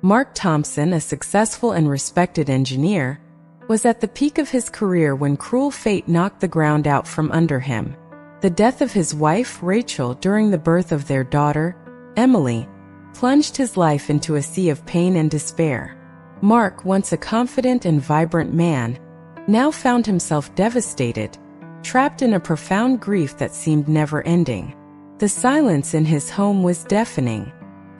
Mark Thompson, a successful and respected engineer, was at the peak of his career when cruel fate knocked the ground out from under him. The death of his wife, Rachel, during the birth of their daughter, Emily, plunged his life into a sea of pain and despair. Mark, once a confident and vibrant man, now found himself devastated, trapped in a profound grief that seemed never-ending. The silence in his home was deafening.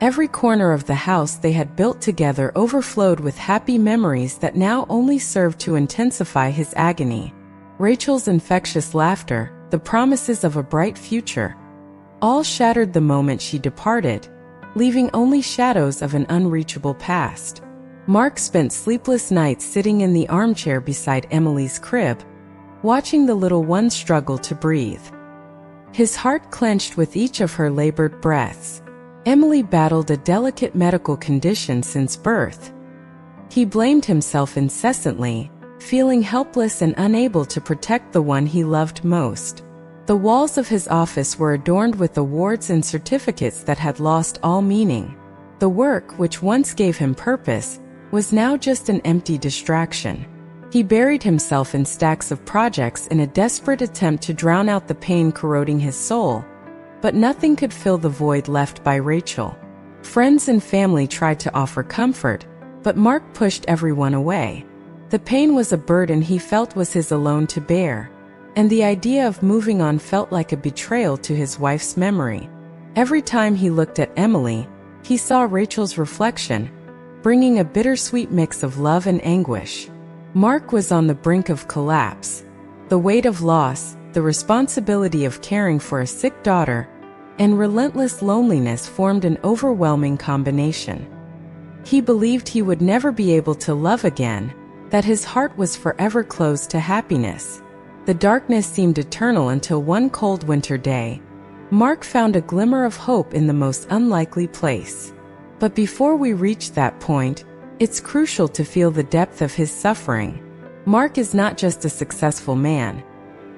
Every corner of the house they had built together overflowed with happy memories that now only served to intensify his agony. Rachel's infectious laughter, the promises of a bright future, all shattered the moment she departed, leaving only shadows of an unreachable past. Mark spent sleepless nights sitting in the armchair beside Emily's crib, watching the little one struggle to breathe. His heart clenched with each of her labored breaths. Emily battled a delicate medical condition since birth. He blamed himself incessantly, feeling helpless and unable to protect the one he loved most. The walls of his office were adorned with awards and certificates that had lost all meaning. The work, which once gave him purpose, was now just an empty distraction. He buried himself in stacks of projects in a desperate attempt to drown out the pain corroding his soul, but nothing could fill the void left by Rachel. Friends and family tried to offer comfort, but Mark pushed everyone away. The pain was a burden he felt was his alone to bear, and the idea of moving on felt like a betrayal to his wife's memory. Every time he looked at Emily, he saw Rachel's reflection, bringing a bittersweet mix of love and anguish. Mark was on the brink of collapse. The weight of loss, the responsibility of caring for a sick daughter, and relentless loneliness formed an overwhelming combination. He believed he would never be able to love again, that his heart was forever closed to happiness. The darkness seemed eternal until one cold winter day, Mark found a glimmer of hope in the most unlikely place. But before we reach that point, it's crucial to feel the depth of his suffering. Mark is not just a successful man.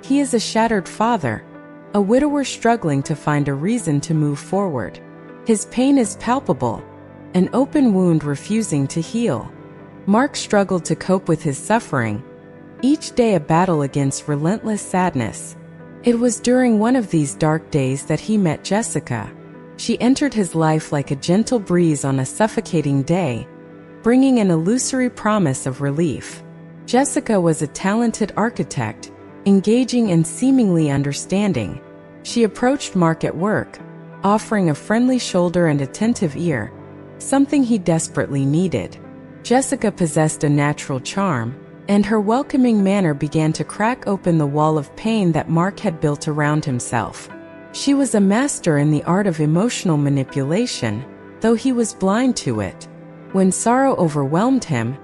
He is a shattered father, a widower struggling to find a reason to move forward. His pain is palpable, an open wound refusing to heal. Mark struggled to cope with his suffering, each day a battle against relentless sadness. It was during one of these dark days that he met Jessica. She entered his life like a gentle breeze on a suffocating day, bringing an illusory promise of relief. Jessica was a talented architect, engaging and seemingly understanding. She approached Mark at work, offering a friendly shoulder and attentive ear, something he desperately needed. Jessica possessed a natural charm, and her welcoming manner began to crack open the wall of pain that Mark had built around himself. She was a master in the art of emotional manipulation, though he was blind to it. When sorrow overwhelmed him,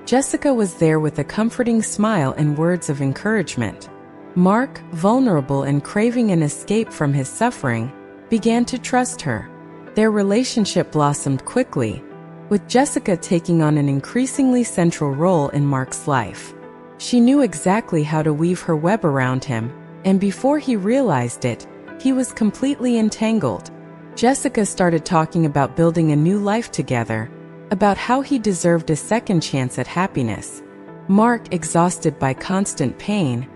Jessica was there with a comforting smile and words of encouragement. Mark, vulnerable and craving an escape from his suffering, began to trust her. Their relationship blossomed quickly, with Jessica taking on an increasingly central role in Mark's life. She knew exactly how to weave her web around him, and before he realized it, he was completely entangled. Jessica started talking about building a new life together, about how he deserved a second chance at happiness. Mark, exhausted by constant pain,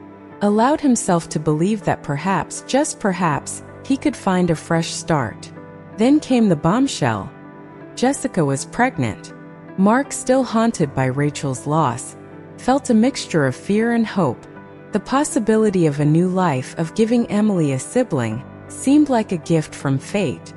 allowed himself to believe that perhaps, just perhaps, he could find a fresh start. Then came the bombshell. Jessica was pregnant. Mark, still haunted by Rachel's loss, felt a mixture of fear and hope. The possibility of a new life, of giving Emily a sibling, seemed like a gift from fate.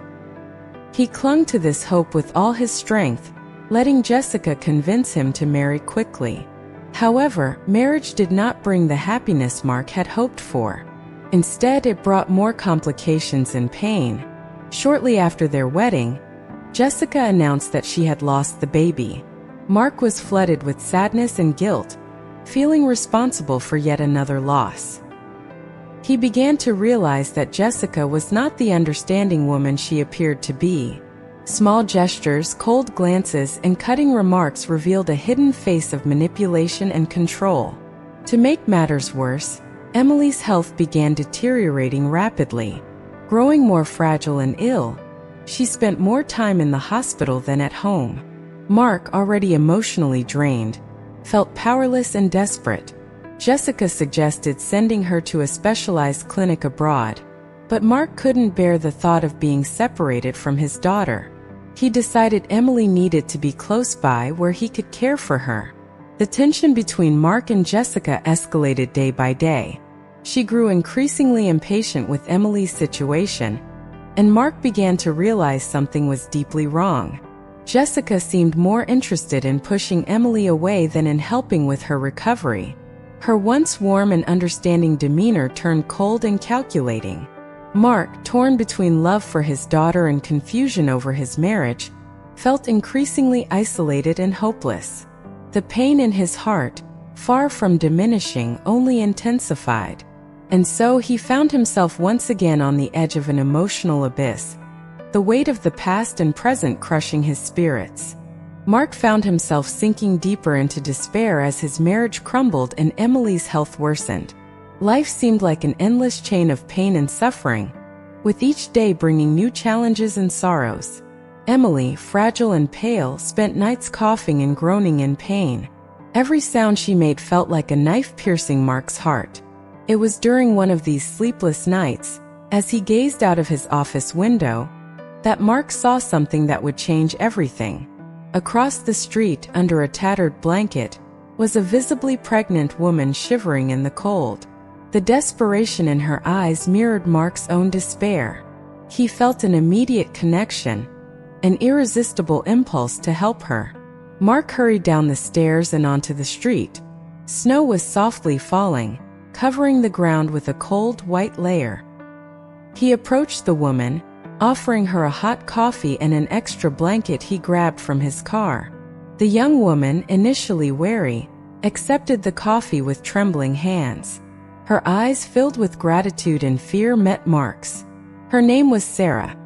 He clung to this hope with all his strength, letting Jessica convince him to marry quickly. However, marriage did not bring the happiness Mark had hoped for. Instead, it brought more complications and pain. Shortly after their wedding, Jessica announced that she had lost the baby. Mark was flooded with sadness and guilt, feeling responsible for yet another loss. He began to realize that Jessica was not the understanding woman she appeared to be. Small gestures, cold glances, and cutting remarks revealed a hidden face of manipulation and control. To make matters worse, Emily's health began deteriorating rapidly. Growing more fragile and ill, she spent more time in the hospital than at home. Mark, already emotionally drained, felt powerless and desperate. Jessica suggested sending her to a specialized clinic abroad, but Mark couldn't bear the thought of being separated from his daughter. He decided Emily needed to be close by where he could care for her. The tension between Mark and Jessica escalated day by day. She grew increasingly impatient with Emily's situation, and Mark began to realize something was deeply wrong. Jessica seemed more interested in pushing Emily away than in helping with her recovery. Her once warm and understanding demeanor turned cold and calculating. Mark, torn between love for his daughter and confusion over his marriage, felt increasingly isolated and hopeless. The pain in his heart, far from diminishing, only intensified. And so he found himself once again on the edge of an emotional abyss, the weight of the past and present crushing his spirits. Mark found himself sinking deeper into despair as his marriage crumbled and Emily's health worsened. Life seemed like an endless chain of pain and suffering, with each day bringing new challenges and sorrows. Emily, fragile and pale, spent nights coughing and groaning in pain. Every sound she made felt like a knife piercing Mark's heart. It was during one of these sleepless nights, as he gazed out of his office window, that Mark saw something that would change everything. Across the street, under a tattered blanket, was a visibly pregnant woman shivering in the cold. The desperation in her eyes mirrored Mark's own despair. He felt an immediate connection, an irresistible impulse to help her. Mark hurried down the stairs and onto the street. Snow was softly falling, covering the ground with a cold white layer. He approached the woman, offering her a hot coffee and an extra blanket he grabbed from his car. The young woman, initially wary, accepted the coffee with trembling hands. Her eyes, filled with gratitude and fear, met Mark's. Her name was Sarah,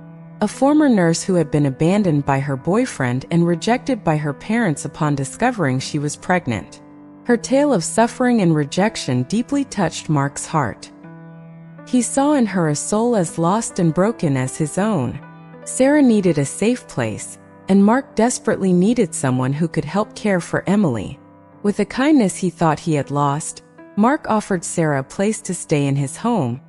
a former nurse who had been abandoned by her boyfriend and rejected by her parents upon discovering she was pregnant. Her tale of suffering and rejection deeply touched Mark's heart. He saw in her a soul as lost and broken as his own. Sarah needed a safe place, and Mark desperately needed someone who could help care for Emily. With a kindness he thought he had lost, Mark offered Sarah a place to stay in his home,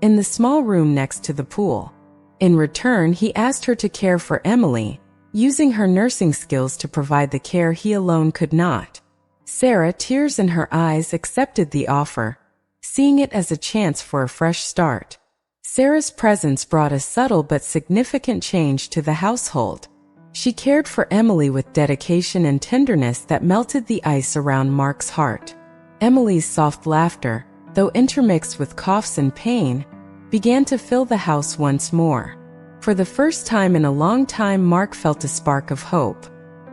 in the small room next to the pool. In return, he asked her to care for Emily, using her nursing skills to provide the care he alone could not. Sarah, tears in her eyes, accepted the offer, seeing it as a chance for a fresh start. Sarah's presence brought a subtle but significant change to the household. She cared for Emily with dedication and tenderness that melted the ice around Mark's heart. Emily's soft laughter, though intermixed with coughs and pain, began to fill the house once more. For the first time in a long time, Mark felt a spark of hope.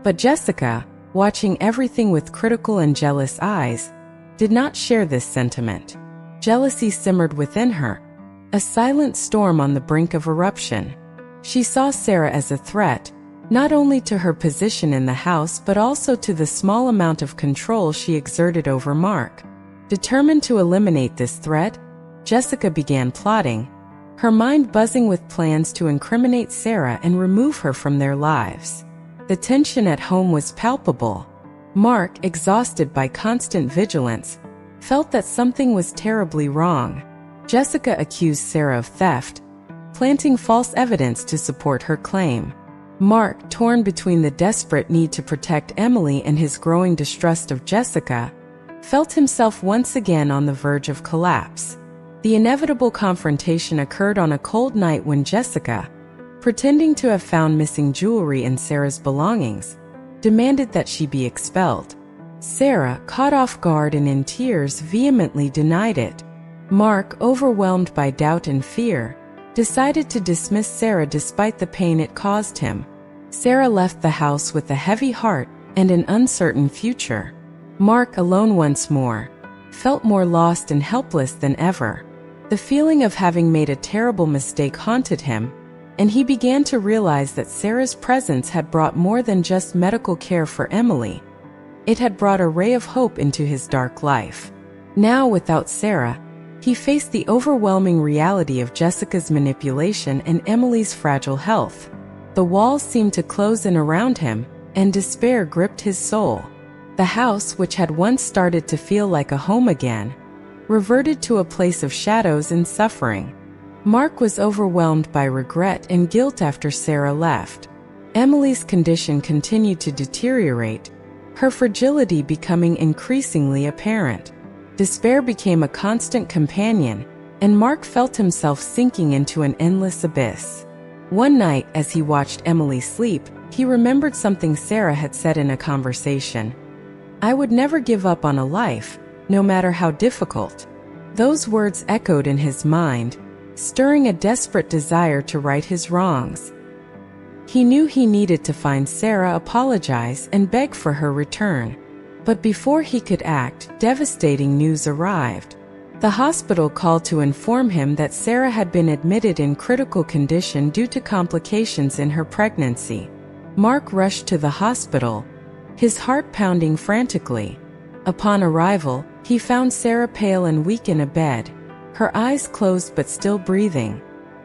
But Jessica, watching everything with critical and jealous eyes, did not share this sentiment. Jealousy simmered within her, a silent storm on the brink of eruption. She saw Sarah as a threat, not only to her position in the house but also to the small amount of control she exerted over Mark. Determined to eliminate this threat, Jessica began plotting, her mind buzzing with plans to incriminate Sarah and remove her from their lives. The tension at home was palpable. Mark, exhausted by constant vigilance, felt that something was terribly wrong. Jessica accused Sarah of theft, planting false evidence to support her claim. Mark, torn between the desperate need to protect Emily and his growing distrust of Jessica, felt himself once again on the verge of collapse. The inevitable confrontation occurred on a cold night when Jessica, pretending to have found missing jewelry in Sarah's belongings, demanded that she be expelled. Sarah, caught off guard and in tears, vehemently denied it. Mark, overwhelmed by doubt and fear, decided to dismiss Sarah despite the pain it caused him. Sarah left the house with a heavy heart and an uncertain future. Mark, alone once more, felt more lost and helpless than ever. The feeling of having made a terrible mistake haunted him, and he began to realize that Sarah's presence had brought more than just medical care for Emily. It had brought a ray of hope into his dark life. Now, without Sarah, he faced the overwhelming reality of Jessica's manipulation and Emily's fragile health. The walls seemed to close in around him, and despair gripped his soul. The house, which had once started to feel like a home again, reverted to a place of shadows and suffering. Mark was overwhelmed by regret and guilt after Sarah left. Emily's condition continued to deteriorate, her fragility becoming increasingly apparent. Despair became a constant companion, and Mark felt himself sinking into an endless abyss. One night, as he watched Emily sleep, he remembered something Sarah had said in a conversation. "I would never give up on a life, no matter how difficult." Those words echoed in his mind, stirring a desperate desire to right his wrongs. He knew he needed to find Sarah, apologize, and beg for her return. But before he could act, devastating news arrived. The hospital called to inform him that Sarah had been admitted in critical condition due to complications in her pregnancy. Mark rushed to the hospital, his heart pounding frantically. Upon arrival, he found Sarah pale and weak in a bed, her eyes closed but still breathing.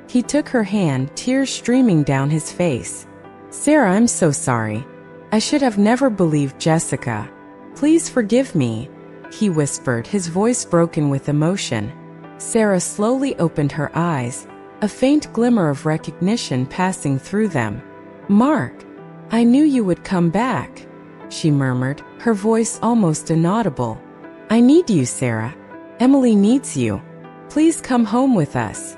He took her hand, tears streaming down his face. "Sarah, I'm so sorry. I should have never believed Jessica. Please forgive me," he whispered, his voice broken with emotion. Sarah slowly opened her eyes, a faint glimmer of recognition passing through them. "Mark, I knew you would come back," she murmured, her voice almost inaudible. "I need you, Sarah. Emily needs you. Please come home with us,"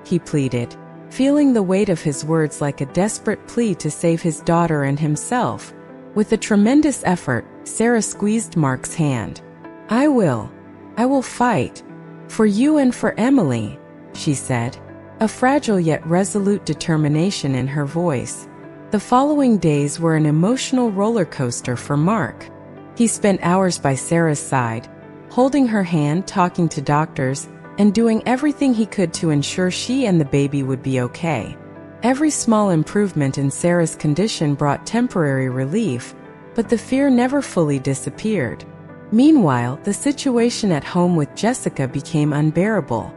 he pleaded, feeling the weight of his words like a desperate plea to save his daughter and himself. With a tremendous effort, Sarah squeezed Mark's hand. I will fight. For you and for Emily," she said, a fragile yet resolute determination in her voice. The following days were an emotional roller coaster for Mark. He spent hours by Sarah's side, holding her hand, talking to doctors, and doing everything he could to ensure she and the baby would be okay. Every small improvement in Sarah's condition brought temporary relief, but the fear never fully disappeared. Meanwhile, the situation at home with Jessica became unbearable.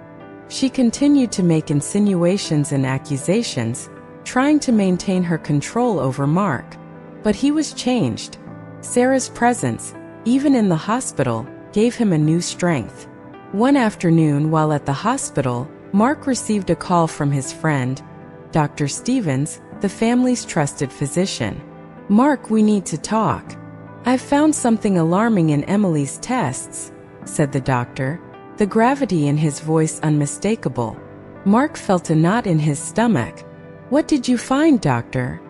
She continued to make insinuations and accusations, trying to maintain her control over Mark. But he was changed. Sarah's presence, even in the hospital, gave him a new strength. One afternoon while at the hospital, Mark received a call from his friend, Dr. Stevens, the family's trusted physician. "Mark, we need to talk. I've found something alarming in Emily's tests," said the doctor, the gravity in his voice unmistakable. Mark felt a knot in his stomach. "What did you find, doctor?"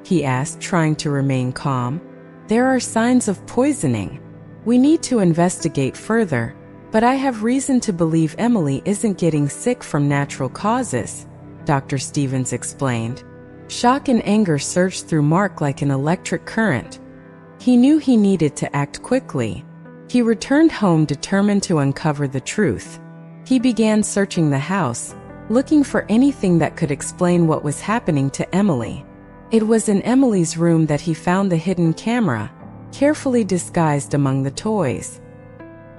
he asked, trying to remain calm. "There are signs of poisoning. We need to investigate further, but I have reason to believe Emily isn't getting sick from natural causes," Dr. Stevens explained. Shock and anger surged through Mark like an electric current. He knew he needed to act quickly. He returned home determined to uncover the truth. He began searching the house, looking for anything that could explain what was happening to Emily. It was in Emily's room that he found the hidden camera, carefully disguised among the toys.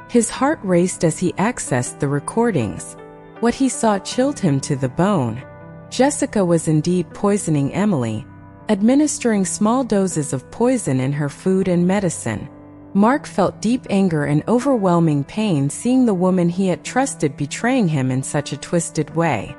His heart raced as he accessed the recordings. What he saw chilled him to the bone. Jessica was indeed poisoning Emily, administering small doses of poison in her food and medicine. Mark felt deep anger and overwhelming pain seeing the woman he had trusted betraying him in such a twisted way.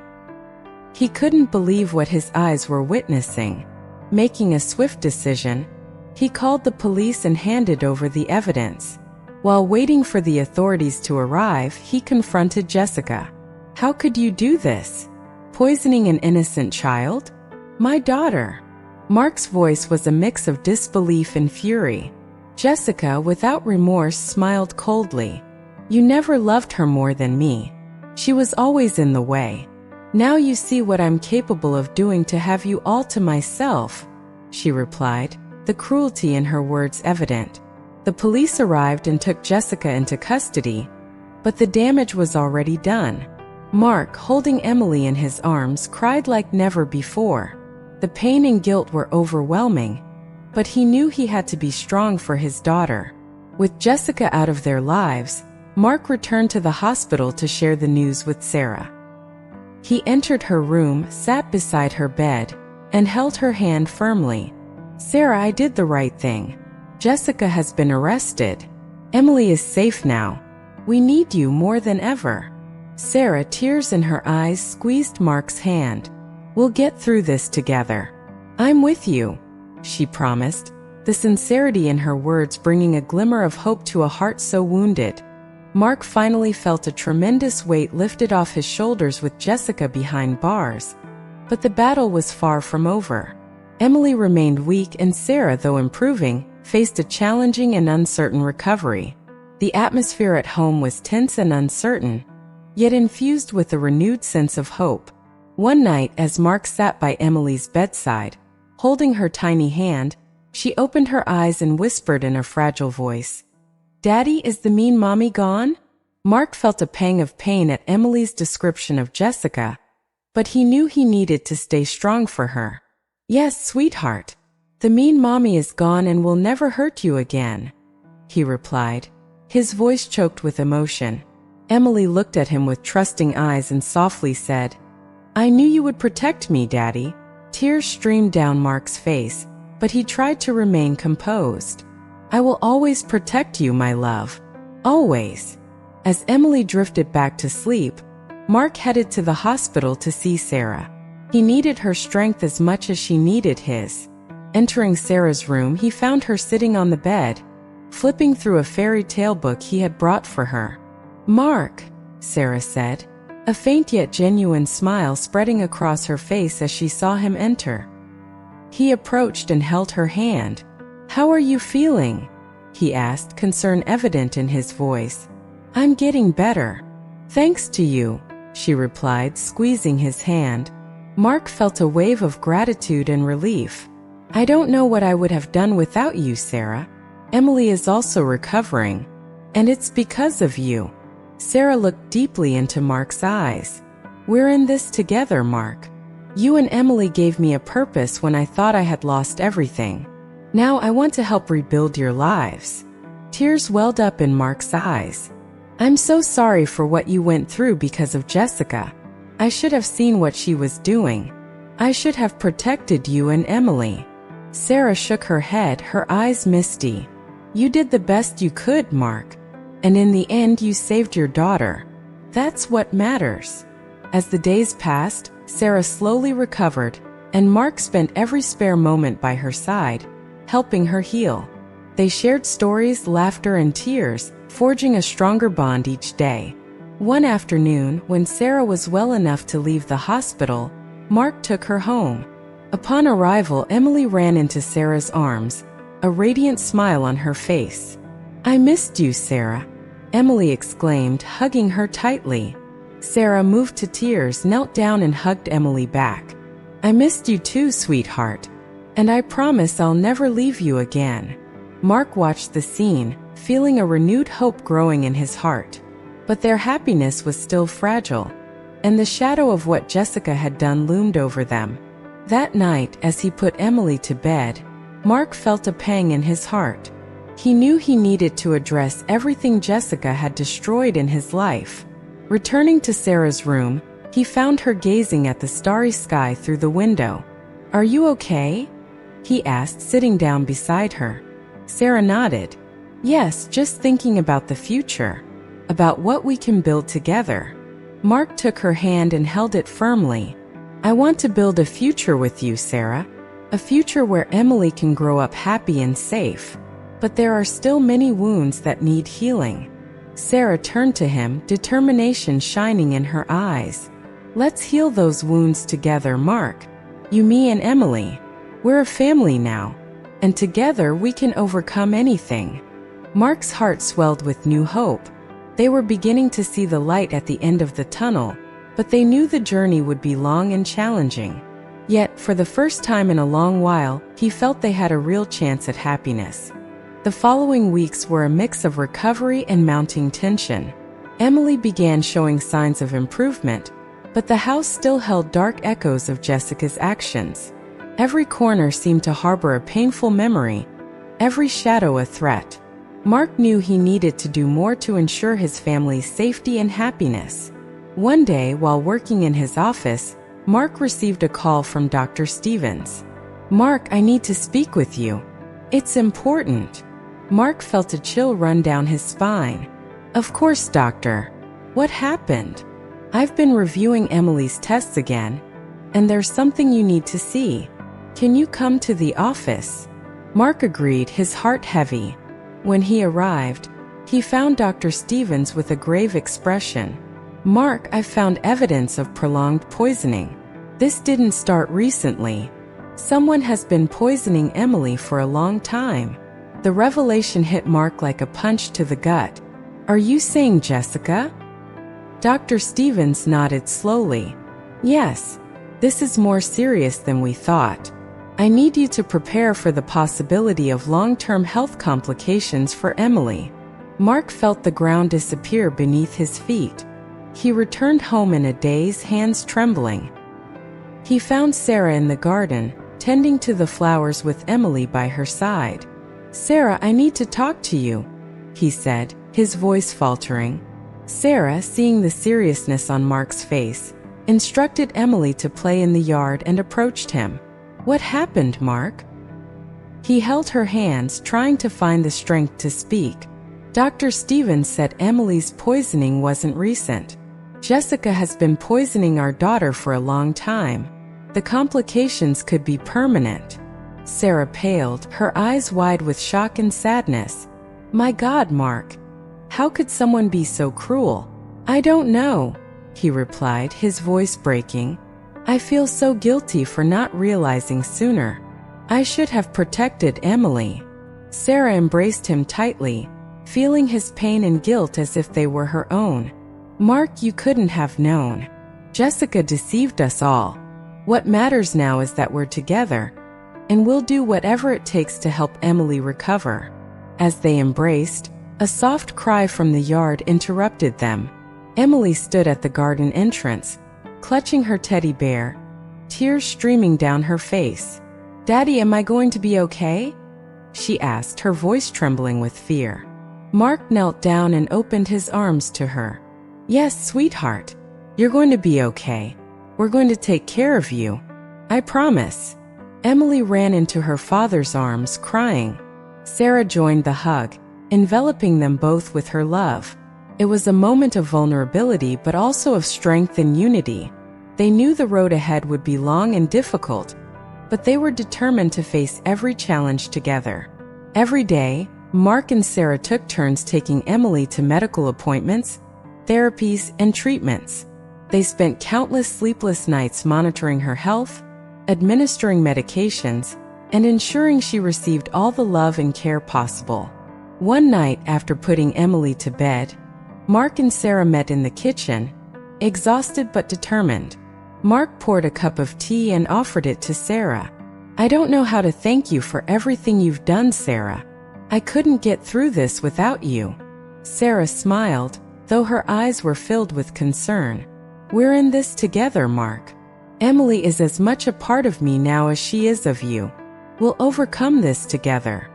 He couldn't believe what his eyes were witnessing. Making a swift decision, he called the police and handed over the evidence. While waiting for the authorities to arrive, he confronted Jessica. "How could you do this? Poisoning an innocent child? My daughter." Mark's voice was a mix of disbelief and fury. Jessica, without remorse, smiled coldly. "You never loved her more than me. She was always in the way. Now you see what I'm capable of doing to have you all to myself," she replied, the cruelty in her words evident. The police arrived and took Jessica into custody, but the damage was already done. Mark, holding Emily in his arms, cried like never before. The pain and guilt were overwhelming, but he knew he had to be strong for his daughter. With Jessica out of their lives, Mark returned to the hospital to share the news with Sarah. He entered her room, sat beside her bed, and held her hand firmly. "Sarah, I did the right thing. Jessica has been arrested. Emily is safe now. We need you more than ever." Sarah, tears in her eyes, squeezed Mark's hand. "We'll get through this together. I'm with you," she promised, the sincerity in her words bringing a glimmer of hope to a heart so wounded. Mark finally felt a tremendous weight lifted off his shoulders with Jessica behind bars. But the battle was far from over. Emily remained weak, and Sarah, though improving, faced a challenging and uncertain recovery. The atmosphere at home was tense and uncertain, yet infused with a renewed sense of hope. One night, as Mark sat by Emily's bedside, holding her tiny hand, she opened her eyes and whispered in a fragile voice, "Daddy, is the mean mommy gone?" Mark felt a pang of pain at Emily's description of Jessica, but he knew he needed to stay strong for her. "Yes, sweetheart. The mean mommy is gone and will never hurt you again," he replied, his voice choked with emotion. Emily looked at him with trusting eyes and softly said, "I knew you would protect me, Daddy." Tears streamed down Mark's face, but he tried to remain composed. "I will always protect you, my love. Always." As Emily drifted back to sleep, Mark headed to the hospital to see Sarah. He needed her strength as much as she needed his. Entering Sarah's room, he found her sitting on the bed, flipping through a fairy tale book he had brought for her. "Mark," Sarah said, a faint yet genuine smile spreading across her face as she saw him enter. He approached and held her hand. "How are you feeling?" he asked, concern evident in his voice. "I'm getting better. Thanks to you," she replied, squeezing his hand. Mark felt a wave of gratitude and relief. "I don't know what I would have done without you, Sarah. Emily is also recovering, and it's because of you." Sarah looked deeply into Mark's eyes. "We're in this together, Mark. You and Emily gave me a purpose when I thought I had lost everything. Now I want to help rebuild your lives." Tears welled up in Mark's eyes. "I'm so sorry for what you went through because of Jessica. I should have seen what she was doing. I should have protected you and Emily." Sarah shook her head, her eyes misty. "You did the best you could, Mark. And in the end, you saved your daughter. That's what matters." As the days passed, Sarah slowly recovered, and Mark spent every spare moment by her side, helping her heal. They shared stories, laughter, and tears, forging a stronger bond each day. One afternoon, when Sarah was well enough to leave the hospital, Mark took her home. Upon arrival, Emily ran into Sarah's arms, a radiant smile on her face. "I missed you, Sarah," Emily exclaimed, hugging her tightly. Sarah, moved to tears, knelt down and hugged Emily back. "I missed you too, sweetheart, and I promise I'll never leave you again." Mark watched the scene, feeling a renewed hope growing in his heart. But their happiness was still fragile, and the shadow of what Jessica had done loomed over them. That night, as he put Emily to bed, Mark felt a pang in his heart. He knew he needed to address everything Jessica had destroyed in his life. Returning to Sarah's room, he found her gazing at the starry sky through the window. "Are you okay?" he asked, sitting down beside her. Sarah nodded. "Yes, just thinking about the future, about what we can build together." Mark took her hand and held it firmly. "I want to build a future with you, Sarah. A future where Emily can grow up happy and safe. But there are still many wounds that need healing." Sarah turned to him, determination shining in her eyes. "Let's heal those wounds together, Mark. You, me, and Emily. We're a family now, and together we can overcome anything." Mark's heart swelled with new hope. They were beginning to see the light at the end of the tunnel, but they knew the journey would be long and challenging. Yet, for the first time in a long while, he felt they had a real chance at happiness. The following weeks were a mix of recovery and mounting tension. Emily began showing signs of improvement, but the house still held dark echoes of Jessica's actions. Every corner seemed to harbor a painful memory, every shadow a threat. Mark knew he needed to do more to ensure his family's safety and happiness. One day, while working in his office, Mark received a call from Dr. Stevens. "Mark, I need to speak with you. It's important." Mark felt a chill run down his spine. "Of course, doctor. What happened?" "I've been reviewing Emily's tests again, and there's something you need to see. Can you come to the office?" Mark agreed, his heart heavy. When he arrived, he found Dr. Stevens with a grave expression. "Mark, I found evidence of prolonged poisoning. This didn't start recently. Someone has been poisoning Emily for a long time." The revelation hit Mark like a punch to the gut. "Are you saying Jessica?" Dr. Stevens nodded slowly. "Yes, this is more serious than we thought. I need you to prepare for the possibility of long-term health complications for Emily." Mark felt the ground disappear beneath his feet. He returned home in a daze, hands trembling. He found Sarah in the garden, tending to the flowers with Emily by her side. "Sarah, I need to talk to you," he said, his voice faltering. Sarah, seeing the seriousness on Mark's face, instructed Emily to play in the yard and approached him. "What happened, Mark?" He held her hands, trying to find the strength to speak. Dr. Stevens said Emily's poisoning wasn't recent. "Jessica has been poisoning our daughter for a long time. The complications could be permanent." Sarah paled, her eyes wide with shock and sadness. "My God, Mark. How could someone be so cruel?" "I don't know," he replied, his voice breaking. "I feel so guilty for not realizing sooner. I should have protected Emily." Sarah embraced him tightly, feeling his pain and guilt as if they were her own. "Mark, you couldn't have known. Jessica deceived us all. What matters now is that we're together, and we'll do whatever it takes to help Emily recover." As they embraced, a soft cry from the yard interrupted them. Emily stood at the garden entrance, clutching her teddy bear, tears streaming down her face. "Daddy, am I going to be okay?" she asked, her voice trembling with fear. Mark knelt down and opened his arms to her. "Yes, sweetheart. You're going to be okay. We're going to take care of you. I promise." Emily ran into her father's arms, crying. Sarah joined the hug, enveloping them both with her love. It was a moment of vulnerability but also of strength and unity. They knew the road ahead would be long and difficult, but they were determined to face every challenge together. Every day, Mark and Sarah took turns taking Emily to medical appointments, therapies, and treatments. They spent countless sleepless nights monitoring her health, administering medications, and ensuring she received all the love and care possible. One night, after putting Emily to bed, Mark and Sarah met in the kitchen, exhausted but determined. Mark poured a cup of tea and offered it to Sarah. "I don't know how to thank you for everything you've done, Sarah. I couldn't get through this without you." Sarah smiled, though her eyes were filled with concern. "We're in this together, Mark. Emily is as much a part of me now as she is of you. We'll overcome this together."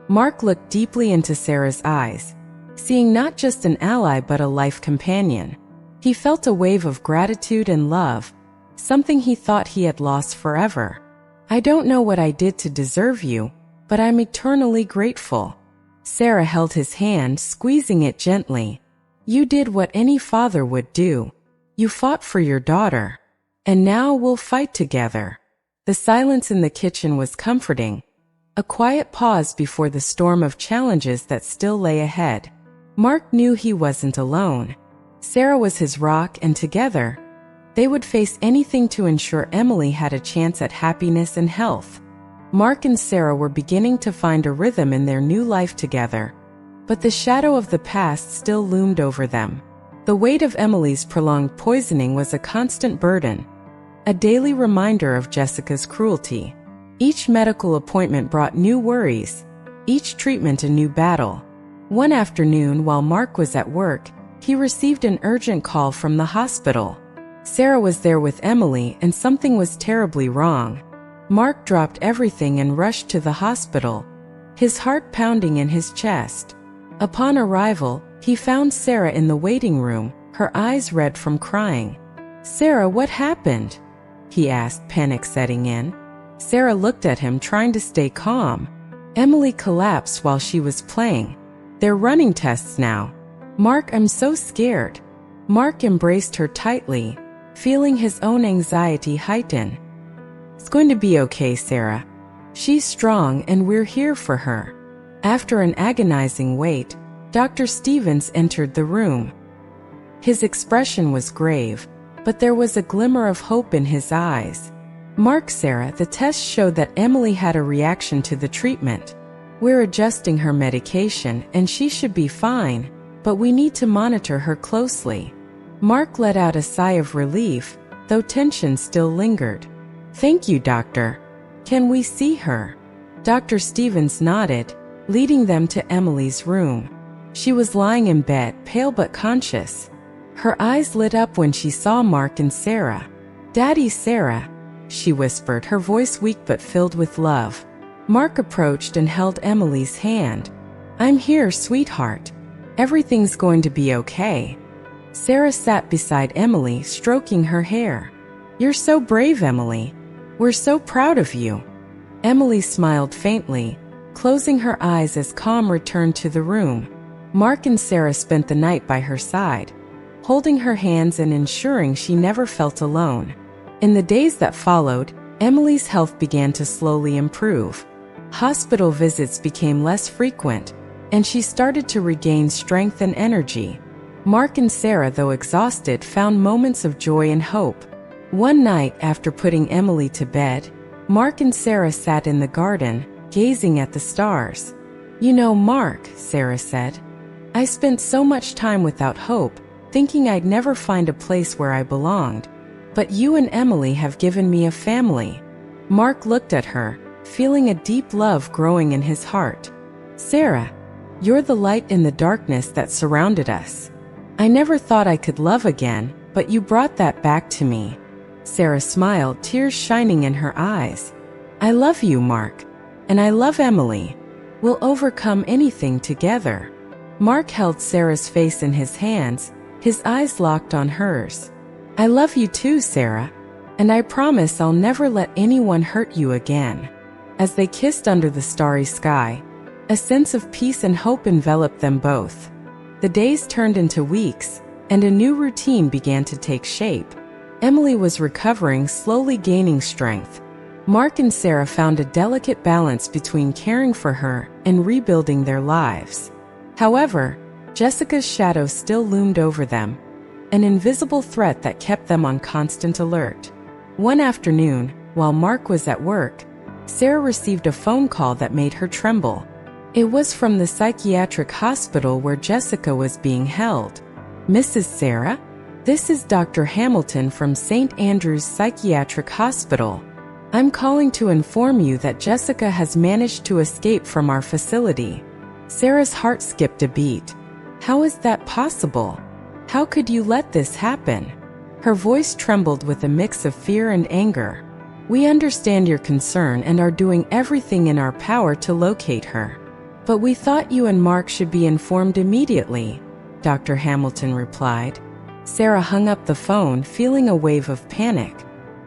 Mark looked deeply into Sarah's eyes, seeing not just an ally but a life companion. He felt a wave of gratitude and love, something he thought he had lost forever. "I don't know what I did to deserve you, but I'm eternally grateful." Sarah held his hand, squeezing it gently. "You did what any father would do. You fought for your daughter. And now we'll fight together." The silence in the kitchen was comforting, a quiet pause before the storm of challenges that still lay ahead. Mark knew he wasn't alone. Sarah was his rock, and together, they would face anything to ensure Emily had a chance at happiness and health. Mark and Sarah were beginning to find a rhythm in their new life together, but the shadow of the past still loomed over them. The weight of Emily's prolonged poisoning was a constant burden, a daily reminder of Jessica's cruelty. Each medical appointment brought new worries, each treatment a new battle. One afternoon, while Mark was at work, he received an urgent call from the hospital. Sarah was there with Emily, and something was terribly wrong. Mark dropped everything and rushed to the hospital, his heart pounding in his chest. Upon arrival, he found Sarah in the waiting room, her eyes red from crying. "Sarah, what happened?" he asked, panic setting in. Sarah looked at him, trying to stay calm. Emily collapsed while she was playing. They're running tests now. Mark, I'm so scared. Mark embraced her tightly, feeling his own anxiety heighten. It's going to be okay, Sarah. She's strong and we're here for her. After an agonizing wait, Dr. Stevens entered the room. His expression was grave, but there was a glimmer of hope in his eyes. Mark, Sarah, the test showed that Emily had a reaction to the treatment. We're adjusting her medication and she should be fine, but we need to monitor her closely. Mark let out a sigh of relief, though tension still lingered. Thank you, doctor. Can we see her? Dr. Stevens nodded, leading them to Emily's room. She was lying in bed, pale but conscious. Her eyes lit up when she saw Mark and Sarah. Daddy, Sarah, she whispered, her voice weak but filled with love. Mark approached and held Emily's hand. I'm here, sweetheart. Everything's going to be okay. Sarah sat beside Emily, stroking her hair. You're so brave, Emily. We're so proud of you. Emily smiled faintly, closing her eyes as calm returned to the room. Mark and Sarah spent the night by her side, holding her hands and ensuring she never felt alone. In the days that followed, Emily's health began to slowly improve. Hospital visits became less frequent, and she started to regain strength and energy. Mark and Sarah, though exhausted, found moments of joy and hope. One night, after putting Emily to bed, Mark and Sarah sat in the garden, gazing at the stars. You know, Mark, Sarah said, I spent so much time without hope, thinking I'd never find a place where I belonged. But you and Emily have given me a family. Mark looked at her, feeling a deep love growing in his heart. Sarah, you're the light in the darkness that surrounded us. I never thought I could love again, but you brought that back to me. Sarah smiled, tears shining in her eyes. I love you, Mark. And I love Emily. We'll overcome anything together. Mark held Sarah's face in his hands, his eyes locked on hers. I love you too, Sarah. And I promise I'll never let anyone hurt you again. As they kissed under the starry sky, a sense of peace and hope enveloped them both. The days turned into weeks, and a new routine began to take shape. Emily was recovering, slowly gaining strength. Mark and Sarah found a delicate balance between caring for her and rebuilding their lives. However, Jessica's shadow still loomed over them, an invisible threat that kept them on constant alert. One afternoon, while Mark was at work, Sarah received a phone call that made her tremble. It was from the psychiatric hospital where Jessica was being held. Mrs. Sarah? This is Dr. Hamilton from St. Andrew's Psychiatric Hospital. I'm calling to inform you that Jessica has managed to escape from our facility. Sarah's heart skipped a beat. How is that possible? How could you let this happen? Her voice trembled with a mix of fear and anger. We understand your concern and are doing everything in our power to locate her. But we thought you and Mark should be informed immediately, Dr. Hamilton replied. Sarah hung up the phone, feeling a wave of panic.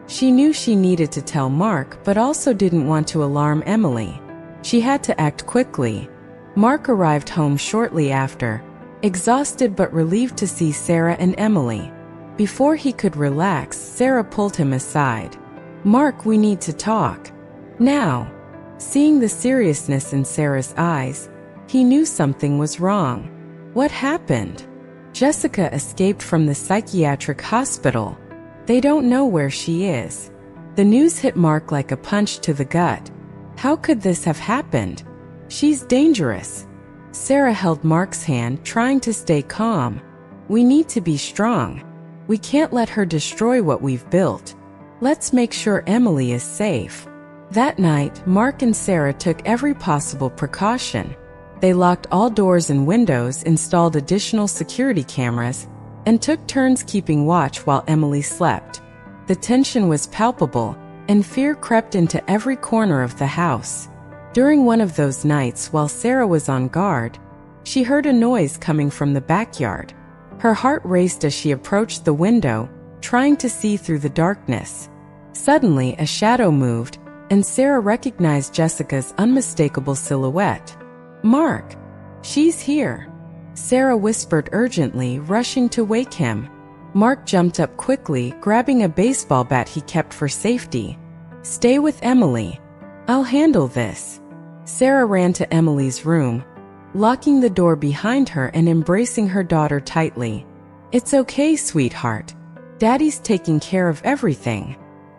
She knew she needed to tell Mark, but also didn't want to alarm Emily. She had to act quickly. Mark arrived home shortly after, exhausted but relieved to see Sarah and Emily. Before he could relax, Sarah pulled him aside. Mark, we need to talk. Now. Seeing the seriousness in Sarah's eyes, he knew something was wrong. What happened? Jessica escaped from the psychiatric hospital. They don't know where she is. The news hit Mark like a punch to the gut. How could this have happened? She's dangerous. Sarah held Mark's hand, trying to stay calm. We need to be strong. We can't let her destroy what we've built. Let's make sure Emily is safe. That night, Mark and Sarah took every possible precaution. They locked all doors and windows, installed additional security cameras, and took turns keeping watch while Emily slept. The tension was palpable, and fear crept into every corner of the house. During one of those nights, while Sarah was on guard, she heard a noise coming from the backyard. Her heart raced as she approached the window, trying to see through the darkness. Suddenly, a shadow moved, and Sarah recognized Jessica's unmistakable silhouette. "Mark! She's here!" Sarah whispered urgently, rushing to wake him. Mark jumped up quickly, grabbing a baseball bat he kept for safety. "Stay with Emily. I'll handle this." Sarah ran to Emily's room, locking the door behind her and embracing her daughter tightly. "It's okay, sweetheart. Daddy's taking care of everything."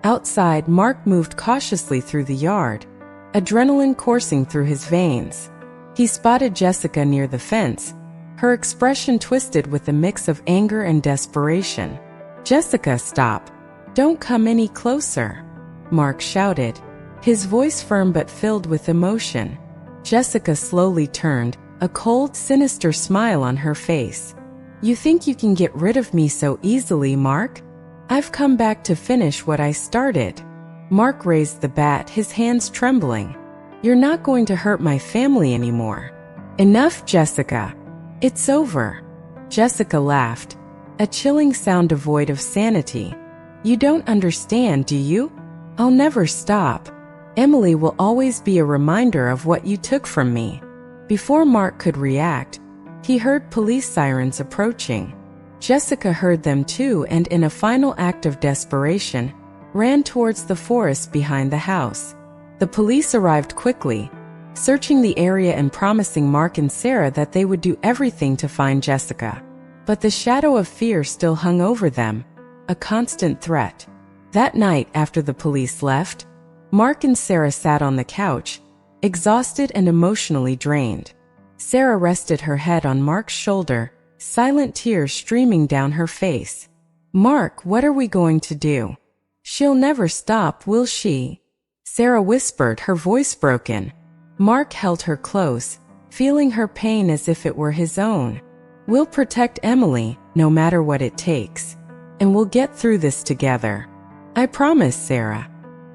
Outside, Mark moved cautiously through the yard, adrenaline coursing through his veins. He spotted Jessica near the fence, her expression twisted with a mix of anger and desperation. "Jessica, stop. Don't come any closer," Mark shouted, his voice firm but filled with emotion. Jessica slowly turned, a cold, sinister smile on her face. "You think you can get rid of me so easily, Mark? I've come back to finish what I started." Mark raised the bat, his hands trembling. "You're not going to hurt my family anymore." "Enough, Jessica. It's over." Jessica laughed, a chilling sound devoid of sanity. "You don't understand, do you? I'll never stop. Emily will always be a reminder of what you took from me." Before Mark could react, he heard police sirens approaching. Jessica heard them too and, in a final act of desperation, ran towards the forest behind the house. The police arrived quickly, searching the area and promising Mark and Sarah that they would do everything to find Jessica. But the shadow of fear still hung over them, a constant threat. That night, after the police left, Mark and Sarah sat on the couch, exhausted and emotionally drained. Sarah rested her head on Mark's shoulder, silent tears streaming down her face. "Mark, what are we going to do? She'll never stop, will she?" Sarah whispered, her voice broken. Mark held her close, feeling her pain as if it were his own. "We'll protect Emily, no matter what it takes. And we'll get through this together. I promise, Sarah."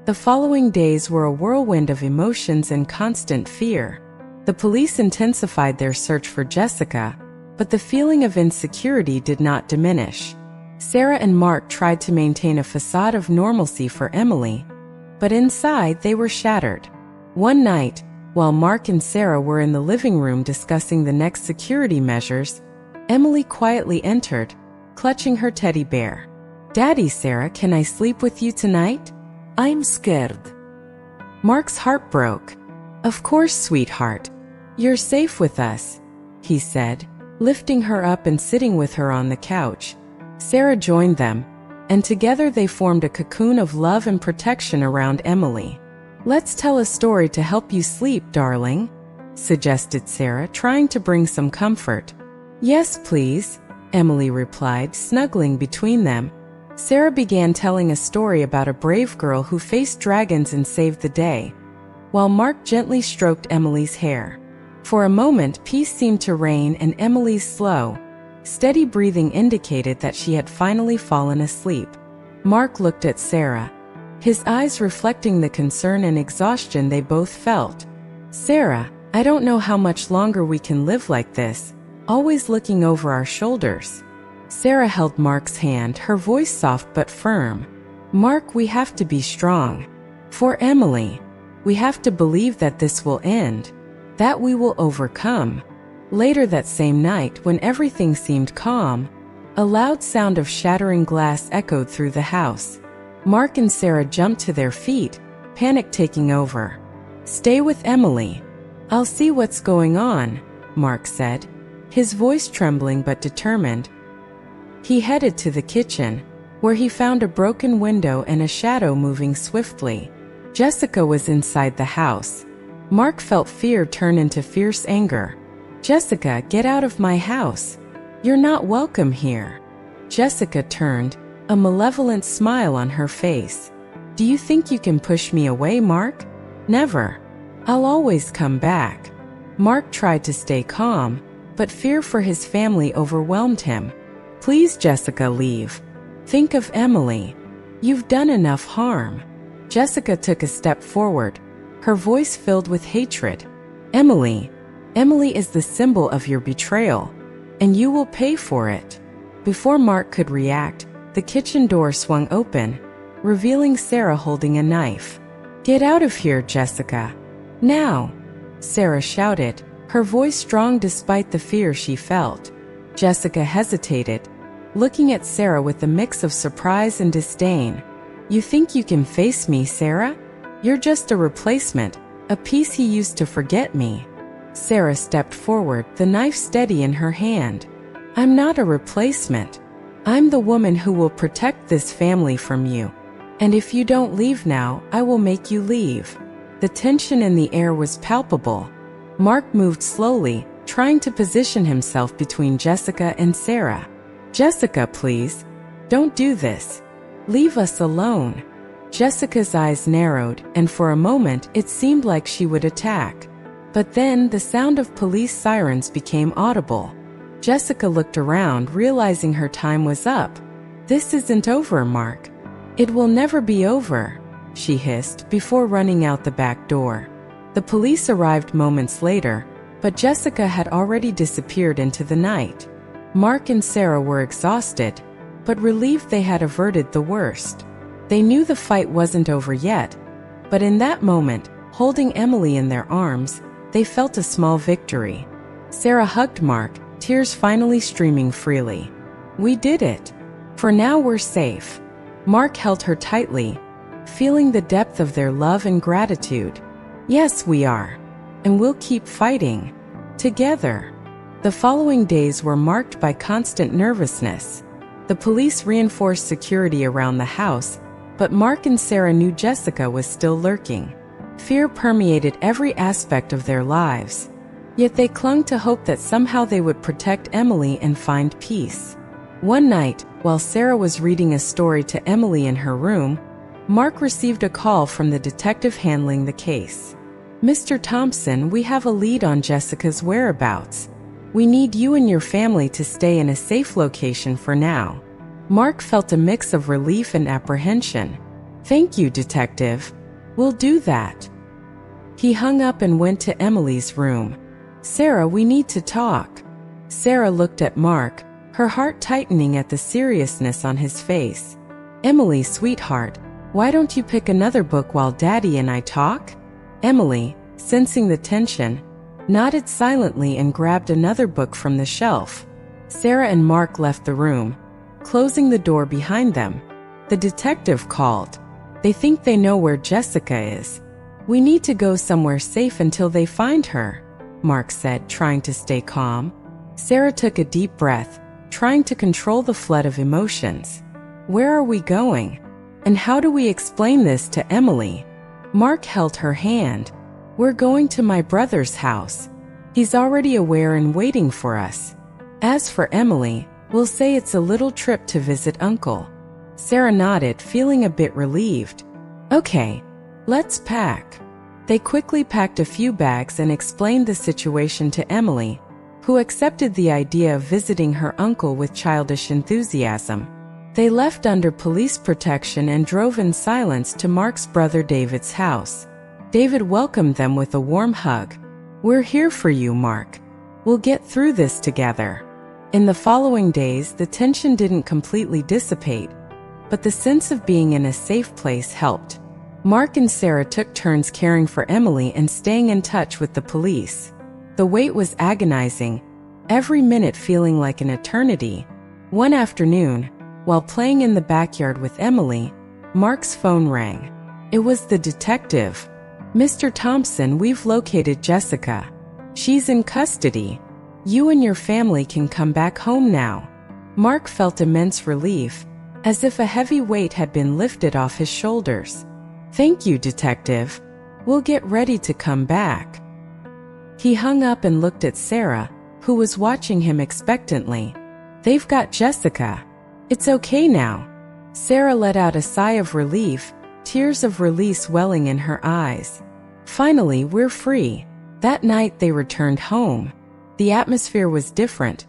The following days were a whirlwind of emotions and constant fear. The police intensified their search for Jessica, but the feeling of insecurity did not diminish. Sarah and Mark tried to maintain a facade of normalcy for Emily, but inside they were shattered. One night, while Mark and Sarah were in the living room discussing the next security measures, Emily quietly entered, clutching her teddy bear. "Daddy, Sarah, can I sleep with you tonight? I'm scared." Mark's heart broke. "Of course, sweetheart. You're safe with us," he said, lifting her up and sitting with her on the couch. Sarah joined them, and together they formed a cocoon of love and protection around Emily. "Let's tell a story to help you sleep, darling," suggested Sarah, trying to bring some comfort. "Yes, please," Emily replied, snuggling between them. Sarah began telling a story about a brave girl who faced dragons and saved the day, while Mark gently stroked Emily's hair. For a moment, peace seemed to reign, and Emily's slow, steady breathing indicated that she had finally fallen asleep. Mark looked at Sarah, his eyes reflecting the concern and exhaustion they both felt. "Sarah, I don't know how much longer we can live like this, always looking over our shoulders." Sarah held Mark's hand, her voice soft but firm. "Mark, we have to be strong. For Emily. We have to believe that this will end, that we will overcome." Later that same night, when everything seemed calm, a loud sound of shattering glass echoed through the house. Mark and Sarah jumped to their feet, panic taking over. "Stay with Emily. I'll see what's going on," Mark said, his voice trembling but determined. He headed to the kitchen, where he found a broken window and a shadow moving swiftly. Jessica was inside the house. Mark felt fear turn into fierce anger. "Jessica, get out of my house. You're not welcome here." Jessica turned, a malevolent smile on her face. "Do you think you can push me away, Mark? Never. I'll always come back." Mark tried to stay calm, but fear for his family overwhelmed him. "Please, Jessica, leave. Think of Emily. You've done enough harm." Jessica took a step forward, her voice filled with hatred. "Emily. Emily is the symbol of your betrayal, and you will pay for it." Before Mark could react, the kitchen door swung open, revealing Sarah holding a knife. "Get out of here, Jessica. Now!" Sarah shouted, her voice strong despite the fear she felt. Jessica hesitated, looking at Sarah with a mix of surprise and disdain. "You think you can face me, Sarah? You're just a replacement, a piece he used to forget me." Sarah stepped forward, the knife steady in her hand. "I'm not a replacement. I'm the woman who will protect this family from you. And if you don't leave now, I will make you leave." The tension in the air was palpable. Mark moved slowly, trying to position himself between Jessica and Sarah. "Jessica, please. Don't do this. Leave us alone." Jessica's eyes narrowed, and for a moment it seemed like she would attack. But then the sound of police sirens became audible. Jessica looked around, realizing her time was up. "This isn't over, Mark. It will never be over," she hissed before running out the back door. The police arrived moments later, but Jessica had already disappeared into the night. Mark and Sarah were exhausted, but relieved they had averted the worst. They knew the fight wasn't over yet, but in that moment, holding Emily in their arms, they felt a small victory. Sarah hugged Mark, tears finally streaming freely. "We did it. For now we're safe." Mark held her tightly, feeling the depth of their love and gratitude. "Yes, we are. And we'll keep fighting. Together." The following days were marked by constant nervousness. The police reinforced security around the house, but Mark and Sarah knew Jessica was still lurking. Fear permeated every aspect of their lives. Yet they clung to hope that somehow they would protect Emily and find peace. One night, while Sarah was reading a story to Emily in her room, Mark received a call from the detective handling the case. "Mr. Thompson, we have a lead on Jessica's whereabouts. We need you and your family to stay in a safe location for now." Mark felt a mix of relief and apprehension. "Thank you, detective. We'll do that." He hung up and went to Emily's room. "Sarah, we need to talk." Sarah looked at Mark, her heart tightening at the seriousness on his face. "Emily, sweetheart, why don't you pick another book while Daddy and I talk?" Emily, sensing the tension, nodded silently and grabbed another book from the shelf. Sarah and Mark left the room, closing the door behind them. The detective called. "They think they know where Jessica is. We need to go somewhere safe until they find her," Mark said, trying to stay calm. Sarah took a deep breath, trying to control the flood of emotions. "Where are we going? And how do we explain this to Emily?" Mark held her hand. "We're going to my brother's house. He's already aware and waiting for us. As for Emily, we'll say it's a little trip to visit Uncle." Sarah nodded, feeling a bit relieved. "Okay, let's pack." They quickly packed a few bags and explained the situation to Emily, who accepted the idea of visiting her uncle with childish enthusiasm. They left under police protection and drove in silence to Mark's brother David's house. David welcomed them with a warm hug. "We're here for you, Mark. We'll get through this together." In the following days, the tension didn't completely dissipate, but the sense of being in a safe place helped. Mark and Sarah took turns caring for Emily and staying in touch with the police. The wait was agonizing, every minute feeling like an eternity. One afternoon, while playing in the backyard with Emily, Mark's phone rang. It was the detective. "Mr. Thompson, we've located Jessica. She's in custody. You and your family can come back home now." Mark felt immense relief, as if a heavy weight had been lifted off his shoulders. "Thank you, detective. We'll get ready to come back." He hung up and looked at Sarah, who was watching him expectantly. "They've got Jessica. It's okay now." Sarah let out a sigh of relief, tears of release welling in her eyes. "Finally, we're free." That night they returned home. The atmosphere was different,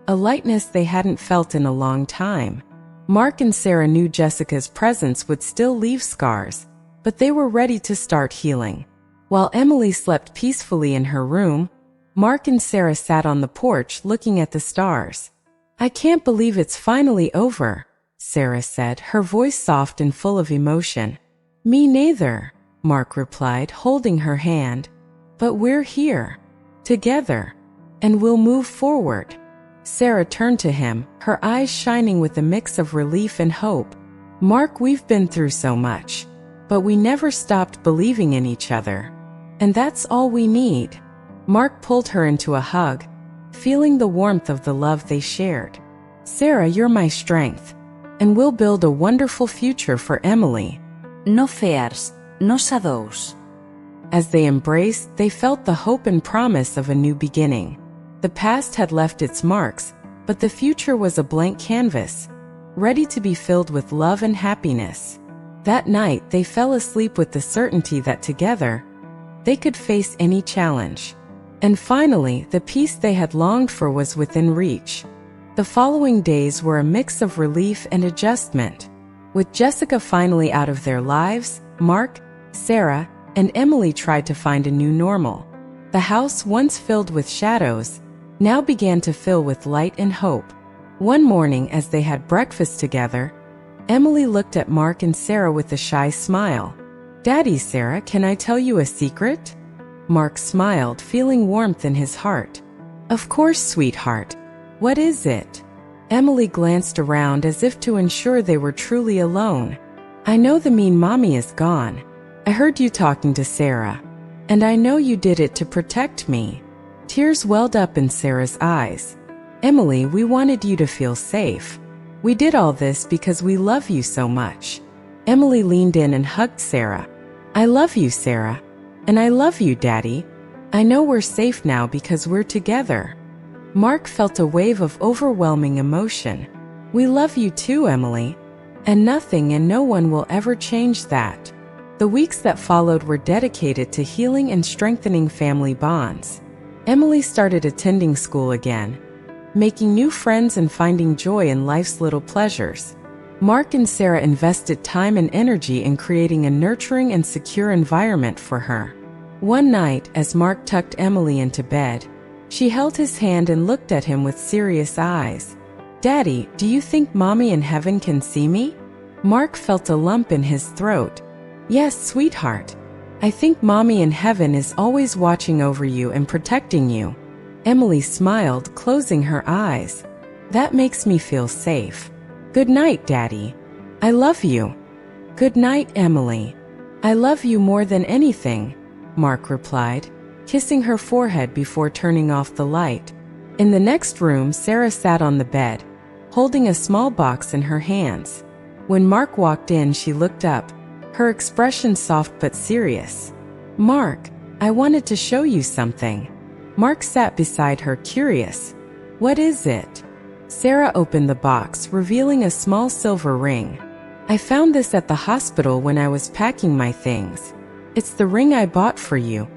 a lightness they hadn't felt in a long time. Mark and Sarah knew Jessica's presence would still leave scars, but they were ready to start healing. While Emily slept peacefully in her room, Mark and Sarah sat on the porch looking at the stars. "I can't believe it's finally over," Sarah said, her voice soft and full of emotion. "Me neither." Mark replied, holding her hand. But we're here. Together. And we'll move forward. Sarah turned to him, her eyes shining with a mix of relief and hope. Mark, we've been through so much. But we never stopped believing in each other. And that's all we need. Mark pulled her into a hug, feeling the warmth of the love they shared. Sarah, you're my strength. And we'll build a wonderful future for Emily. No fears, nos adous. As they embraced, they felt the hope and promise of a new beginning. The past had left its marks, but the future was a blank canvas, ready to be filled with love and happiness. That night, they fell asleep with the certainty that together, they could face any challenge. And finally, the peace they had longed for was within reach. The following days were a mix of relief and adjustment. With Jessica finally out of their lives, Mark, Sarah, and Emily tried to find a new normal. The house, once filled with shadows, now began to fill with light and hope. One morning, as they had breakfast together, Emily looked at Mark and Sarah with a shy smile. "Daddy, Sarah, can I tell you a secret?" Mark smiled, feeling warmth in his heart. "Of course, sweetheart. What is it?" Emily glanced around as if to ensure they were truly alone. "I know the mean mommy is gone. I heard you talking to Sarah. And I know you did it to protect me." Tears welled up in Sarah's eyes. "Emily, we wanted you to feel safe. We did all this because we love you so much." Emily leaned in and hugged Sarah. "I love you, Sarah. And I love you, Daddy. I know we're safe now because we're together." Mark felt a wave of overwhelming emotion. "We love you too, Emily. And nothing and no one will ever change that." The weeks that followed were dedicated to healing and strengthening family bonds. Emily started attending school again, making new friends and finding joy in life's little pleasures. Mark and Sarah invested time and energy in creating a nurturing and secure environment for her. One night, as Mark tucked Emily into bed, she held his hand and looked at him with serious eyes. "Daddy, do you think Mommy in heaven can see me?" Mark felt a lump in his throat. "Yes, sweetheart. I think Mommy in heaven is always watching over you and protecting you." Emily smiled, closing her eyes. "That makes me feel safe. Good night, Daddy. I love you." "Good night, Emily. I love you more than anything," Mark replied, kissing her forehead before turning off the light. In the next room, Sarah sat on the bed, holding a small box in her hands. When Mark walked in, she looked up, her expression soft but serious. "Mark, I wanted to show you something." Mark sat beside her, curious. "What is it?" Sarah opened the box, revealing a small silver ring. "I found this at the hospital when I was packing my things. It's the ring I bought for you.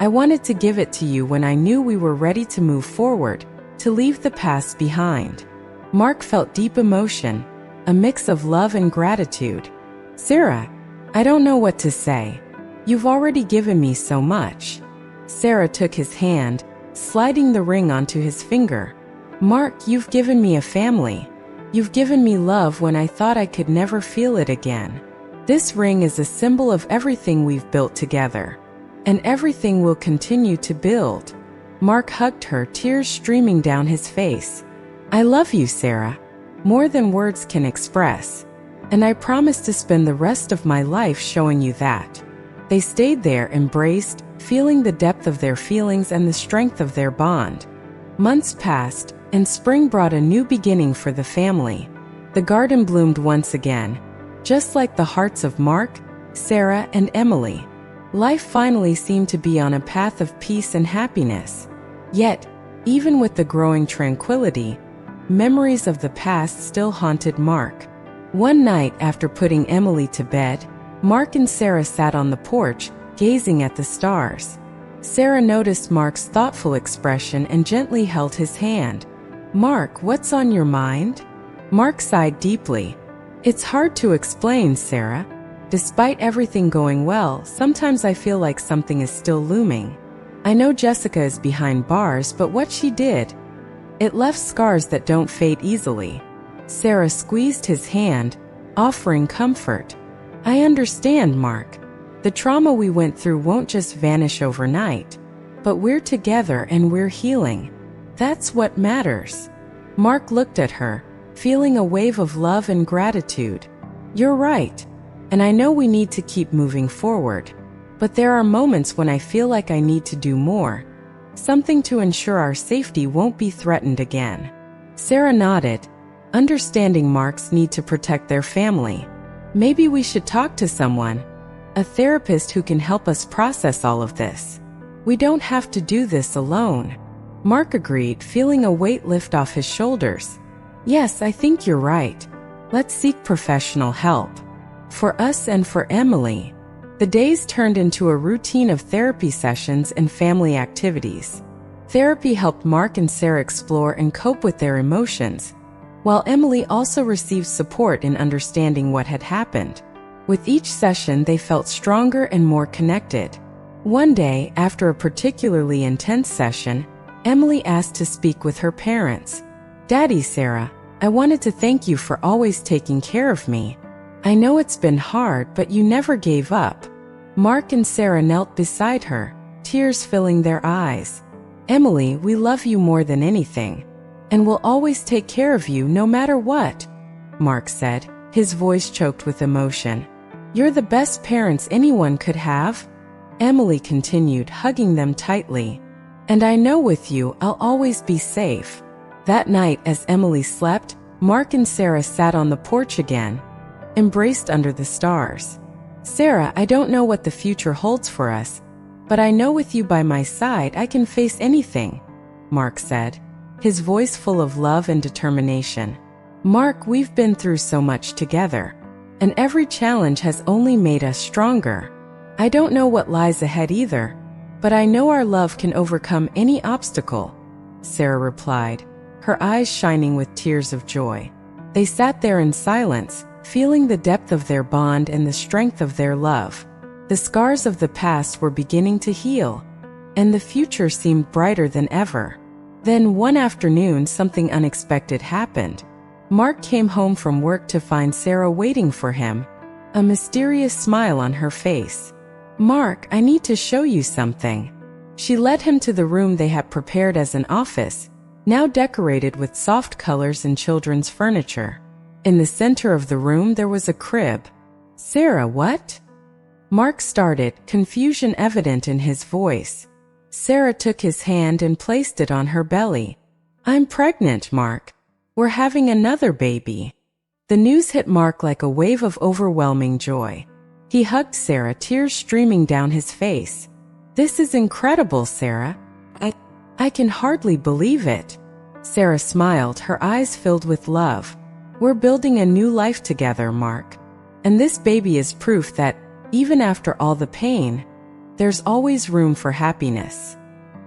I wanted to give it to you when I knew we were ready to move forward, to leave the past behind." Mark felt deep emotion, a mix of love and gratitude. "Sarah, I don't know what to say. You've already given me so much." Sarah took his hand, sliding the ring onto his finger. "Mark, you've given me a family. You've given me love when I thought I could never feel it again. This ring is a symbol of everything we've built together. And everything we'll continue to build." Mark hugged her, tears streaming down his face. "I love you, Sarah. More than words can express. And I promise to spend the rest of my life showing you that." They stayed there, embraced, feeling the depth of their feelings and the strength of their bond. Months passed, and spring brought a new beginning for the family. The garden bloomed once again, just like the hearts of Mark, Sarah, and Emily. Life finally seemed to be on a path of peace and happiness. Yet, even with the growing tranquility, memories of the past still haunted Mark. One night, after putting Emily to bed, Mark and Sarah sat on the porch, gazing at the stars. Sarah noticed Mark's thoughtful expression and gently held his hand. "Mark, what's on your mind?" Mark sighed deeply. "It's hard to explain, Sarah. Despite everything going well, sometimes I feel like something is still looming. I know Jessica is behind bars, but what she did, it left scars that don't fade easily." Sarah squeezed his hand, offering comfort. "I understand, Mark. The trauma we went through won't just vanish overnight, but we're together and we're healing. That's what matters. Mark looked at her, feeling a wave of love and gratitude. You're right, and I know we need to keep moving forward. But there are moments when I feel like I need to do more, something to ensure our safety won't be threatened again. Sarah nodded, understanding Mark's need to protect their family. Maybe we should talk to someone, a therapist who can help us process all of this. We don't have to do this alone. Mark agreed, feeling a weight lift off his shoulders. Yes, I think you're right. Let's seek professional help. For us and for Emily. The days turned into a routine of therapy sessions and family activities. Therapy helped Mark and Sarah explore and cope with their emotions, while Emily also received support in understanding what had happened. With each session, they felt stronger and more connected. One day, after a particularly intense session, Emily asked to speak with her parents. "Daddy, Sarah, I wanted to thank you for always taking care of me. I know it's been hard, but you never gave up." Mark and Sarah knelt beside her, tears filling their eyes. "Emily, we love you more than anything, and we'll always take care of you no matter what," Mark said, his voice choked with emotion. "You're the best parents anyone could have," Emily continued, hugging them tightly. "And I know with you I'll always be safe." That night, as Emily slept, Mark and Sarah sat on the porch again, embraced under the stars. "Sarah, I don't know what the future holds for us, but I know with you by my side I can face anything," Mark said, his voice full of love and determination. "Mark, we've been through so much together, and every challenge has only made us stronger. I don't know what lies ahead either, but I know our love can overcome any obstacle," Sarah replied, her eyes shining with tears of joy. They sat there in silence, feeling the depth of their bond and the strength of their love. The scars of the past were beginning to heal, and the future seemed brighter than ever. Then one afternoon, something unexpected happened. Mark came home from work to find Sarah waiting for him, a mysterious smile on her face. "Mark, I need to show you something." She led him to the room they had prepared as an office, now decorated with soft colors and children's furniture. In the center of the room there was a crib. "Sarah, what?" Mark started, confusion evident in his voice. Sarah took his hand and placed it on her belly. "I'm pregnant, Mark. We're having another baby." The news hit Mark like a wave of overwhelming joy. He hugged Sarah, tears streaming down his face. "This is incredible, Sarah. I can hardly believe it." Sarah smiled, her eyes filled with love. "We're building a new life together, Mark. And this baby is proof that, even after all the pain, there's always room for happiness."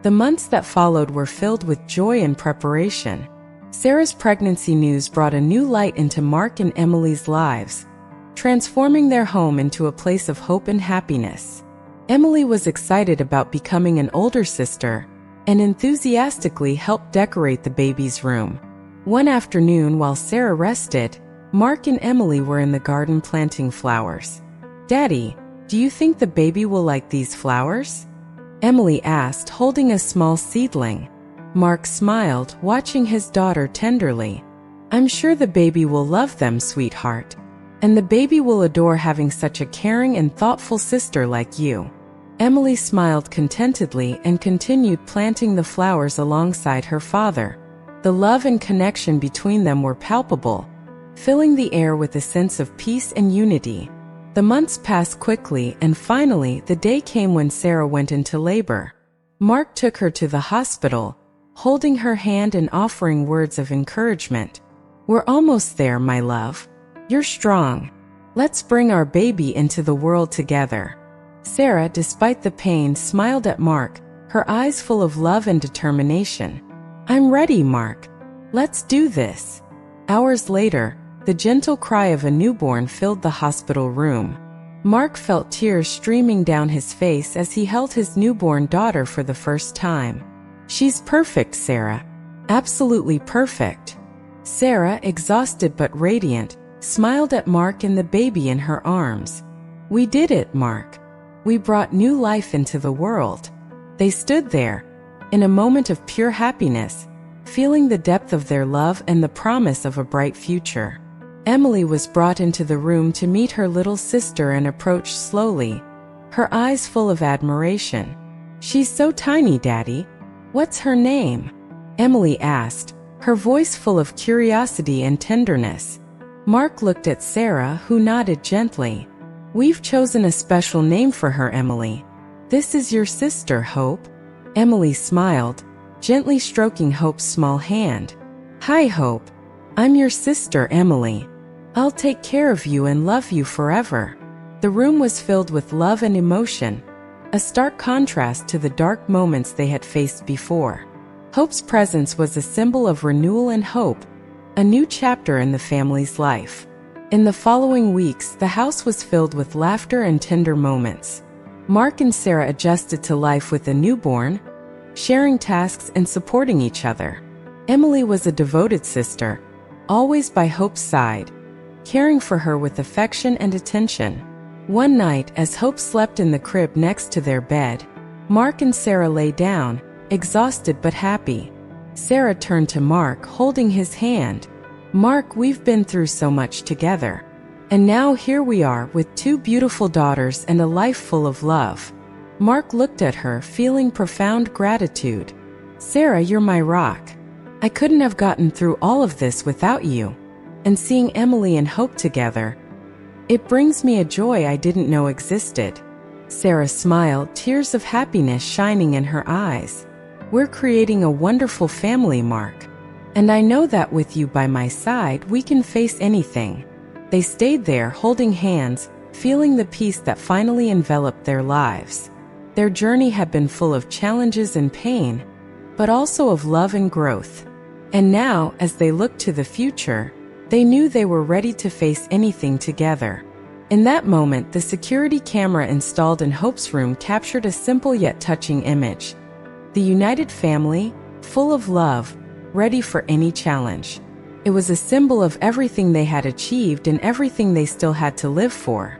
The months that followed were filled with joy and preparation. Sarah's pregnancy news brought a new light into Mark and Emily's lives, transforming their home into a place of hope and happiness. Emily was excited about becoming an older sister and enthusiastically helped decorate the baby's room. One afternoon, while Sarah rested, Mark and Emily were in the garden planting flowers. "Daddy, do you think the baby will like these flowers?" Emily asked, holding a small seedling. Mark smiled, watching his daughter tenderly. "I'm sure the baby will love them, sweetheart. And the baby will adore having such a caring and thoughtful sister like you." Emily smiled contentedly and continued planting the flowers alongside her father. The love and connection between them were palpable, filling the air with a sense of peace and unity. The months passed quickly, and finally the day came when Sarah went into labor. Mark took her to the hospital, holding her hand and offering words of encouragement. "We're almost there, my love. You're strong. Let's bring our baby into the world together." Sarah, despite the pain, smiled at Mark, her eyes full of love and determination. "I'm ready, Mark. Let's do this." Hours later, the gentle cry of a newborn filled the hospital room. Mark felt tears streaming down his face as he held his newborn daughter for the first time. "She's perfect, Sarah. Absolutely perfect." Sarah, exhausted but radiant, smiled at Mark and the baby in her arms. "We did it, Mark. We brought new life into the world. They stood there, in a moment of pure happiness, feeling the depth of their love and the promise of a bright future. Emily was brought into the room to meet her little sister and approached slowly, her eyes full of admiration. "She's so tiny, Daddy. What's her name?" Emily asked, her voice full of curiosity and tenderness. Mark looked at Sarah, who nodded gently. "We've chosen a special name for her, Emily. This is your sister, Hope." Emily smiled, gently stroking Hope's small hand. "Hi, Hope. I'm your sister, Emily. I'll take care of you and love you forever." The room was filled with love and emotion, a stark contrast to the dark moments they had faced before. Hope's presence was a symbol of renewal and hope, a new chapter in the family's life. In the following weeks, the house was filled with laughter and tender moments. Mark and Sarah adjusted to life with a newborn, sharing tasks and supporting each other. Emily was a devoted sister, always by Hope's side, caring for her with affection and attention. One night, as Hope slept in the crib next to their bed, Mark and Sarah lay down, exhausted but happy. Sarah turned to Mark, holding his hand. "Mark, we've been through so much together. And now here we are with two beautiful daughters and a life full of love." Mark looked at her, feeling profound gratitude. "Sarah, you're my rock. I couldn't have gotten through all of this without you. And seeing Emily and Hope together, it brings me a joy I didn't know existed." Sarah smiled, tears of happiness shining in her eyes. "We're creating a wonderful family, Mark. And I know that with you by my side, we can face anything." They stayed there, holding hands, feeling the peace that finally enveloped their lives. Their journey had been full of challenges and pain, but also of love and growth. And now, as they looked to the future, they knew they were ready to face anything together. In that moment, the security camera installed in Hope's room captured a simple yet touching image. The united family, full of love, ready for any challenge. It was a symbol of everything they had achieved and everything they still had to live for.